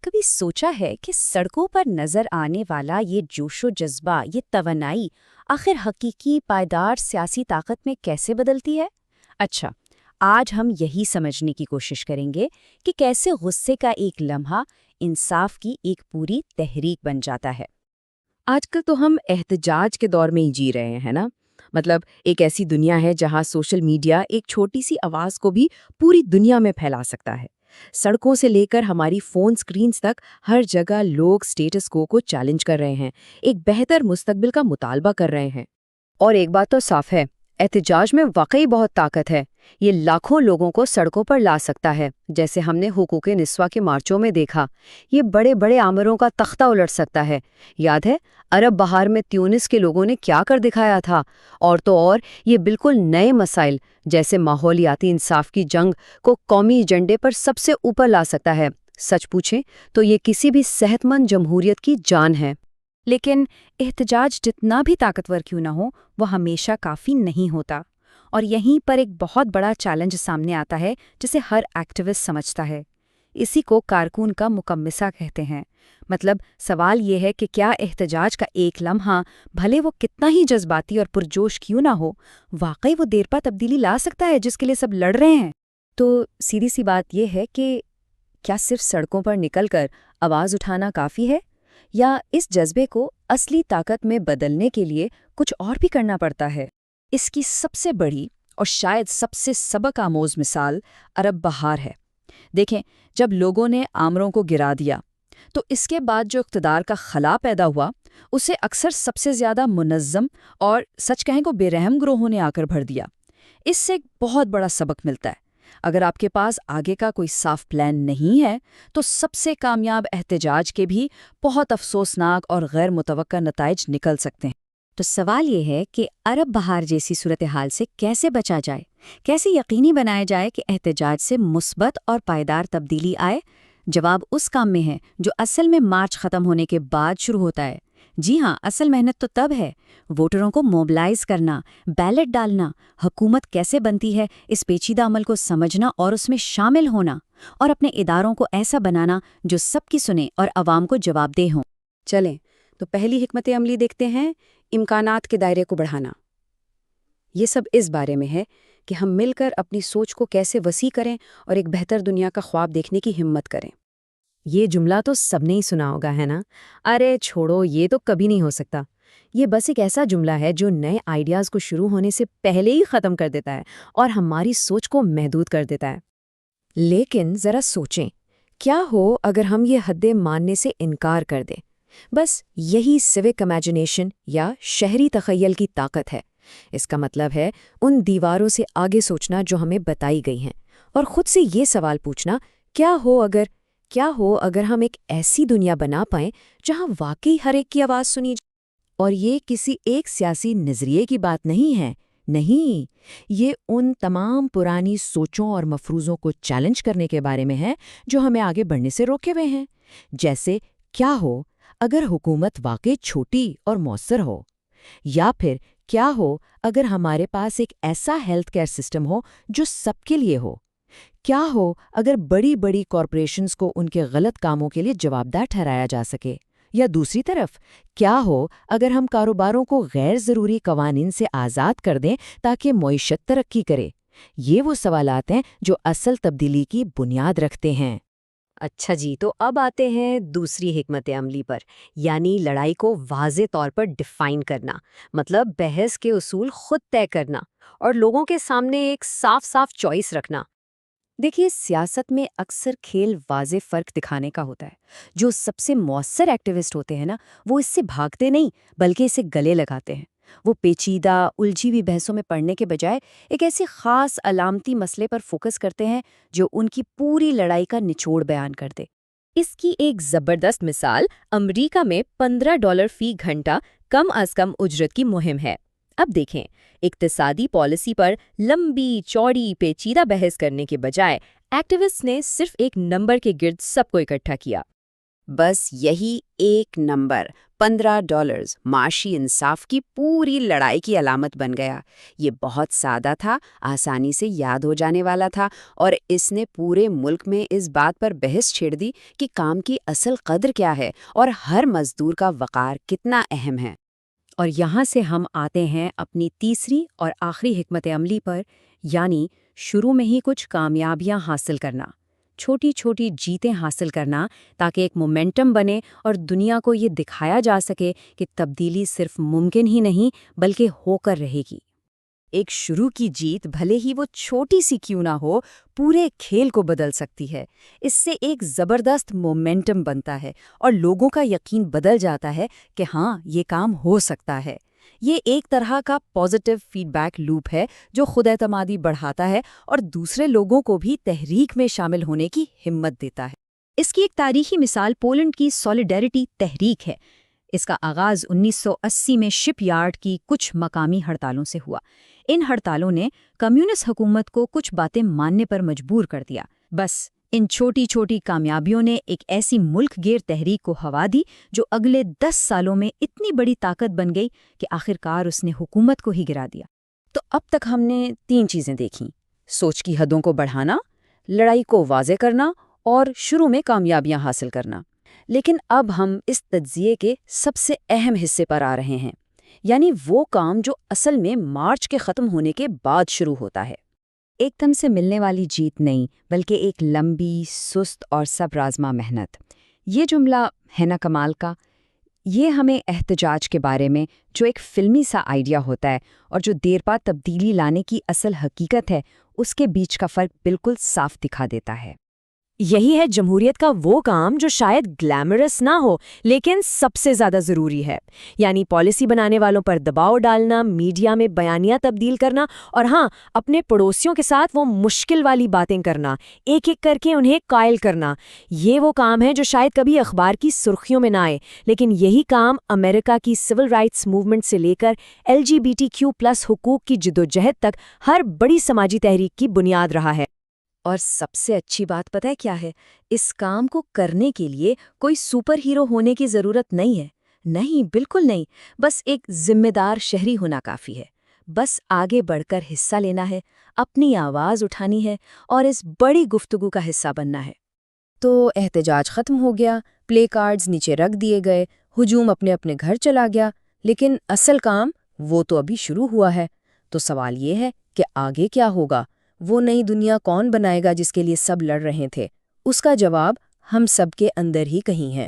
कभी सोचा है कि सड़कों पर नजर आने वाला ये जोशो जज्बा, ये तवनाई आखिर हकीकी पायदार सियासी ताकत में कैसे बदलती है? अच्छा, आज हम यही समझने की कोशिश करेंगे कि कैसे गुस्से का एक लम्हा इंसाफ की एक पूरी तहरीक बन जाता है। आजकल तो हम एहतजाज के दौर में ही जी रहे हैं ना। मतलब एक ऐसी दुनिया है जहां सोशल मीडिया एक छोटी सी आवाज को भी पूरी दुनिया में फैला सकता है। सड़कों से लेकर हमारी फोन स्क्रीन्स तक हर जगह लोग स्टेटस को चैलेंज कर रहे हैं, एक बेहतर मुस्तकबिल का मुतालबा कर रहे हैं। और एक बात तो साफ है, एहतजाज में वाकई बहुत ताकत है। ये लाखों लोगों को सड़कों पर ला सकता है, जैसे हमने हुकूक-ए निस्वा के मार्चों में देखा। ये बड़े बड़े आमरों का तख्ता उलट सकता है। याद है अरब बहार में त्यूनिस के लोगों ने क्या कर दिखाया था। और तो और ये बिल्कुल नए मसाइल जैसे माहौलियाती इंसाफ की जंग को कौमी एजेंडे पर सबसे ऊपर ला सकता है। सच पूछें तो ये किसी भी सेहतमंद जमहूरियत की जान है। लेकिन एहतजाज जितना भी ताकतवर क्यों ना हो, वह हमेशा काफ़ी नहीं होता। और यहीं पर एक बहुत बड़ा चैलेंज सामने आता है जिसे हर एक्टिविस्ट समझता है। इसी को कारकुन का मुकम्मिसा कहते हैं। मतलब सवाल ये है कि क्या एहतजाज का एक लम्हा, भले वो कितना ही जज्बाती और पुरजोश क्यों ना हो, वाकई वो देर पा तब्दीली ला सकता है जिसके लिए सब लड़ रहे हैं? तो सीधी सी बात यह है कि क्या सिर्फ सड़कों पर निकलकर आवाज़ उठाना काफ़ी है, या इस जज्बे को असली ताकत में बदलने के लिए कुछ और भी करना पड़ता है? इसकी सबसे बड़ी और शायद सबसे सबक आमोज मिसाल अरब बहार है। देखें, जब लोगों ने आमरों को गिरा दिया तो इसके बाद जो इक़्तिदार का खला पैदा हुआ, उसे अक्सर सबसे ज़्यादा मुनज़्ज़म और सच कहें को बेरहम ग्रोहों ने आकर भर दिया। इससे एक बहुत बड़ा सबक मिलता है। अगर आपके पास आगे का कोई साफ प्लान नहीं है तो सबसे कामयाब एहतजाज के भी बहुत अफसोसनाक और गैर मुतवक्का नताइज निकल सकते हैं। तो सवाल ये है कि अरब बहार जैसी सूरत हाल से कैसे बचा जाए, कैसे यकीनी बनाया जाए कि एहतजाज से मुस्बत और पायदार तब्दीली आए। जवाब उस काम में है जो असल में मार्च ख़त्म होने के बाद शुरू होता है। जी हाँ, असल मेहनत तो तब है वोटरों को मोबिलाइज करना, बैलेट डालना, हुकूमत कैसे बनती है इस पेचीदा अमल को समझना और उसमें शामिल होना, और अपने इदारों को ऐसा बनाना जो सबकी सुने और अवाम को जवाबदेह हों। चलें तो पहली हिकमत अमली देखते हैं, इम्कानात के दायरे को बढ़ाना। ये सब इस बारे में है कि हम मिलकर अपनी सोच को कैसे वसी करें और एक बेहतर दुनिया का ख्वाब देखने की हिम्मत करें। ये जुमला तो सबने ही सुना होगा, है ना? अरे छोड़ो, ये तो कभी नहीं हो सकता। ये बस एक ऐसा जुमला है जो नए आइडियाज़ को शुरू होने से पहले ही ख़त्म कर देता है और हमारी सोच को महदूद कर देता है। लेकिन ज़रा सोचें, क्या हो अगर हम ये हदें मानने से इनकार कर दें? बस यही सिविक इमेजिनेशन या शहरी तख़य्युल की ताकत है। इसका मतलब है उन दीवारों से आगे सोचना जो हमें बताई गई हैं, और ख़ुद से ये सवाल पूछना, क्या हो अगर हम एक ऐसी दुनिया बना पाएं जहां वाकई हर एक की आवाज़ सुनी जाए। और ये किसी एक सियासी नज़रिए की बात नहीं है, नहीं, ये उन तमाम पुरानी सोचों और मफरूज़ों को चैलेंज करने के बारे में है जो हमें आगे बढ़ने से रोके हुए हैं। जैसे क्या हो अगर हुकूमत वाकई छोटी और मौसर हो, या फिर क्या हो अगर हमारे पास एक ऐसा हेल्थ केयर सिस्टम हो जो सबके लिए हो। क्या हो अगर बड़ी बड़ी कॉरपोरेशंस को उनके गलत कामों के लिए जवाबदार ठहराया जा सके। या दूसरी तरफ, क्या हो अगर हम कारोबारों को गैर ज़रूरी कवानीन से आज़ाद कर दें ताकि मईशत तरक्की करे। ये वो सवालात हैं जो असल तब्दीली की बुनियाद रखते हैं। अच्छा जी, तो अब आते हैं दूसरी हिकमत अमली पर, यानी लड़ाई को वाज़े तौर पर डिफ़ाइन करना। मतलब बहस के उसूल खुद तय करना और लोगों के सामने एक साफ साफ चॉइस रखना। देखिए, सियासत में अक्सर खेल वाज़े फ़र्क दिखाने का होता है। जो सबसे मौसर एक्टिविस्ट होते हैं ना, वो इससे भागते नहीं बल्कि इसे गले लगाते हैं। वो पेचीदा उलझी हुई बहसों में पड़ने के बजाय एक ऐसे ख़ास अलामती मसले पर फोकस करते हैं जो उनकी पूरी लड़ाई का निचोड़ बयान कर दे। इसकी एक ज़बरदस्त मिसाल अमरीका में $15 फी घंटा कम अज़ कम उजरत की मुहिम है। अब देखें, इक्तिसादी पॉलिसी पर लंबी चौड़ी पेचीदा बहस करने के बजाय एक्टिविस्ट ने सिर्फ एक नंबर के गिर्द सबको इकट्ठा किया। बस यही एक नंबर $15 معاشی انصاف کی پوری لڑائی کی علامت بن گیا۔ یہ بہت سادہ تھا، آسانی سے یاد ہو جانے والا تھا، اور اس نے پورے ملک میں اس بات پر بحث چھیڑ دی کہ کام کی اصل قدر کیا ہے اور ہر مزدور کا وقار کتنا اہم ہے۔ اور یہاں سے ہم آتے ہیں اپنی تیسری اور آخری حکمت عملی پر، یعنی شروع میں ہی کچھ کامیابیاں حاصل کرنا، چھوٹی چھوٹی جیتیں حاصل کرنا، تاکہ ایک مومنٹم بنے اور دنیا کو یہ دکھایا جا سکے کہ تبدیلی صرف ممکن ہی نہیں بلکہ ہو کر رہے گی۔ ایک شروع کی جیت، بھلے ہی وہ چھوٹی سی کیوں نہ ہو، پورے کھیل کو بدل سکتی ہے۔ اس سے ایک زبردست مومنٹم بنتا ہے اور لوگوں کا یقین بدل جاتا ہے کہ ہاں، یہ کام ہو سکتا ہے۔ یہ ایک طرح کا پازیٹیو فیڈ بیک لوپ ہے جو خود اعتمادی بڑھاتا ہے اور دوسرے لوگوں کو بھی تحریک میں شامل ہونے کی ہمت دیتا ہے۔ اس کی ایک تاریخی مثال پولینڈ کی سولیڈیرٹی تحریک ہے۔ اس کا آغاز 1980 میں شپ یارڈ کی کچھ مقامی ہڑتالوں سے ہوا۔ ان ہڑتالوں نے کمیونسٹ حکومت کو کچھ باتیں ماننے پر مجبور کر دیا۔ بس ان چھوٹی چھوٹی کامیابیوں نے ایک ایسی ملک گیر تحریک کو ہوا دی جو اگلے 10 سالوں میں اتنی بڑی طاقت بن گئی کہ آخرکار اس نے حکومت کو ہی گرا دیا۔ تو اب تک ہم نے 3 چیزیں دیکھیں: سوچ کی حدوں کو بڑھانا، لڑائی کو واضح کرنا اور شروع میں کامیابیاں حاصل کرنا۔ لیکن اب ہم اس تجزیے کے سب سے اہم حصے پر آ رہے ہیں، یعنی وہ کام جو اصل میں مارچ کے ختم ہونے کے بعد شروع ہوتا ہے۔ ایک دم سے ملنے والی جیت نہیں، بلکہ ایک لمبی، سست اور صبر آزما محنت۔ یہ جملہ ہے نا کمال کا؟ یہ ہمیں احتجاج کے بارے میں، جو ایک فلمی سا آئیڈیا ہوتا ہے اور جو دیر بعد تبدیلی لانے کی اصل حقیقت ہے، اس کے بیچ کا فرق بالکل صاف دکھا دیتا ہے۔ یہی ہے جمہوریت کا وہ کام جو شاید گلیمرس نہ ہو لیکن سب سے زیادہ ضروری ہے، یعنی پالیسی بنانے والوں پر دباؤ ڈالنا، میڈیا میں بیانیہ تبدیل کرنا اور ہاں، اپنے پڑوسیوں کے ساتھ وہ مشکل والی باتیں کرنا، ایک ایک کر کے انہیں قائل کرنا۔ یہ وہ کام ہے جو شاید کبھی اخبار کی سرخیوں میں نہ آئے، لیکن یہی کام امریکہ کی سول رائٹس موومنٹ سے لے کر LGBTQ+ حقوق کی جدوجہد تک ہر بڑی سماجی تحریک کی بنیاد رہا ہے۔ اور سب سے اچھی بات پتہ ہے کیا ہے؟ اس کام کو کرنے کے لیے کوئی سپر ہیرو ہونے کی ضرورت نہیں ہے۔ نہیں، بالکل نہیں۔ بس ایک ذمہ دار شہری ہونا کافی ہے۔ بس آگے بڑھ کر حصہ لینا ہے، اپنی آواز اٹھانی ہے اور اس بڑی گفتگو کا حصہ بننا ہے۔ تو احتجاج ختم ہو گیا، پلے کارڈز نیچے رکھ دیے گئے، ہجوم اپنے اپنے گھر چلا گیا، لیکن اصل کام وہ تو ابھی شروع ہوا ہے۔ تو سوال یہ ہے کہ آگے کیا ہوگا؟ وہ نئی دنیا کون بنائے گا جس کے لیے سب لڑ رہے تھے؟ اس کا جواب ہم سب کے اندر ہی کہیں ہے۔